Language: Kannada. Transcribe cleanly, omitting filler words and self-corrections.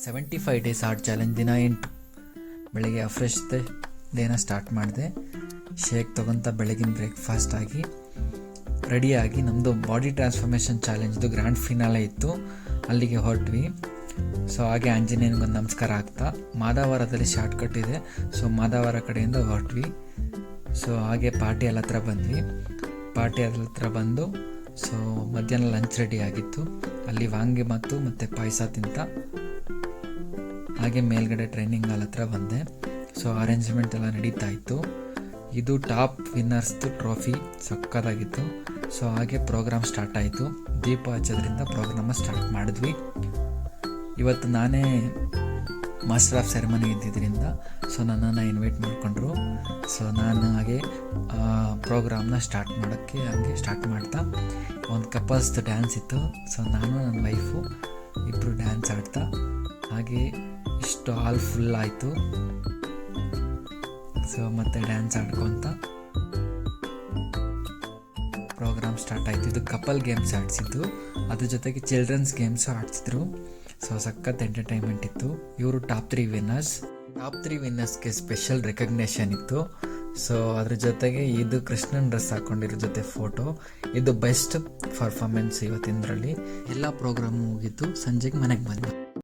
75 ಡೇಸ್ ಆರ್ಟ್ ಚಾಲೆಂಜ್ ದಿನ 8 ಬೆಳಗ್ಗೆ ಫ್ರೆಶ್ ಡೇನ ಸ್ಟಾರ್ಟ್ ಮಾಡಿದೆ. ಶೇಕ್ ತೊಗೊತ ಬೆಳಗಿನ ಬ್ರೇಕ್ಫಾಸ್ಟ್ ಆಗಿ ರೆಡಿಯಾಗಿ ನಮ್ಮದು ಬಾಡಿ ಟ್ರಾನ್ಸ್ಫಾರ್ಮೇಷನ್ ಚಾಲೆಂಜ್ದು ಗ್ರ್ಯಾಂಡ್ ಫಿನಾಲೆ ಇತ್ತು, ಅಲ್ಲಿಗೆ ಹೊರಟ್ವಿ. ಸೊ ಹಾಗೆ ಆಂಜನೇಯನಿಗೊಂದು ನಮಸ್ಕಾರ ಆಗ್ತಾ ಮಾದಾವರದಲ್ಲಿ ಶಾರ್ಟ್ಕಟ್ ಇದೆ, ಸೊ ಮಾದಾವರ ಕಡೆಯಿಂದ ಹೊರಟ್ವಿ. ಸೊ ಹಾಗೆ ಪಾರ್ಟಿ ಎಲ್ಲ ಹತ್ರ ಬಂದ್ವಿ. ಪಾರ್ಟಿ ಹತ್ರ ಬಂದು ಸೊ ಮಧ್ಯಾಹ್ನ ಲಂಚ್ ರೆಡಿ ಆಗಿತ್ತು. ಅಲ್ಲಿ ವಾಂಗಿ ಮತ್ತು ಪಾಯಸ ತಿಂತ ಹಾಗೆ ಮೇಲ್ಗಡೆ ಟ್ರೈನಿಂಗ್ ಹಾಲ್ ಹತ್ರ ಬಂದೆ. ಸೊ ಅರೇಂಜ್ಮೆಂಟ್ ಎಲ್ಲ ನಡೀತಾ ಇತ್ತು. ಇದು ಟಾಪ್ ವಿನ್ನರ್ಸ್ದು ಟ್ರೋಫಿ ಸಕ್ಕತ್ತಾಗಿತ್ತು. ಸೊ ಹಾಗೆ ಪ್ರೋಗ್ರಾಮ್ ಸ್ಟಾರ್ಟ್ ಆಯಿತು. ದೀಪ ಹಚ್ಚೋದ್ರಿಂದ ಪ್ರೋಗ್ರಾಮ ಸ್ಟಾರ್ಟ್ ಮಾಡಿದ್ವಿ. ಇವತ್ತು ನಾನೇ ಮಾಸ್ಟರ್ ಆಫ್ ಸೆರೆಮನಿ ಇದ್ದಿದ್ದರಿಂದ ಸೊ ನನ್ನನ್ನು ಇನ್ವೈಟ್ ಮಾಡಿಕೊಂಡ್ರು. ಸೊ ನಾನು ಹಾಗೆ ಪ್ರೋಗ್ರಾಮ್ನ ಸ್ಟಾರ್ಟ್ ಮಾಡ್ತಾ ಒಂದು ಕಪಲ್ಸ್ದು ಡ್ಯಾನ್ಸ್ ಇತ್ತು. ಸೊ ನಾನು ನನ್ನ ವೈಫು ಇಬ್ಬರು ಡ್ಯಾನ್ಸ್ ಆಡ್ತಾ ಹಾಗೆ ಇಷ್ಟು ಹಾಲ್ ಫುಲ್ ಆಯಿತು. ಸೊ ಮತ್ತೆ ಡ್ಯಾನ್ಸ್ ಆಡ್ಕೊತ ಪ್ರೋಗ್ರಾಮ್ ಸ್ಟಾರ್ಟ್ ಆಯಿತು. ಇದು ಕಪಲ್ ಗೇಮ್ಸ್ ಆಡಿಸಿದ್ದು, ಅದ್ರ ಜೊತೆಗೆ ಚಿಲ್ಡ್ರನ್ಸ್ ಗೇಮ್ಸು ಆಡಿಸಿದ್ರು. ಸೊ ಸಖತ್ ಎಂಟರ್ಟೈನ್ಮೆಂಟ್ ಇತ್ತು. ಇವರು ಟಾಪ್ 3 ವಿನ್ನರ್ಸ್ಗೆ ಸ್ಪೆಷಲ್ ರೆಕಗ್ನೇಷನ್ ಇತ್ತು. ಸೊ ಅದ್ರ ಜೊತೆಗೆ ಇದು ಕೃಷ್ಣನ್ ಡ್ರೆಸ್ ಹಾಕೊಂಡಿರೋ ಜೊತೆ ಫೋಟೋ, ಇದು ಬೆಸ್ಟ್ ಪರ್ಫಾರ್ಮೆನ್ಸ್ ಇವತ್ತಿನದ್ರಲ್ಲಿ. ಎಲ್ಲ ಪ್ರೋಗ್ರಾಮ್ ಮುಗಿತು, ಸಂಜೆಗೆ ಮನೆಗೆ ಬಂದು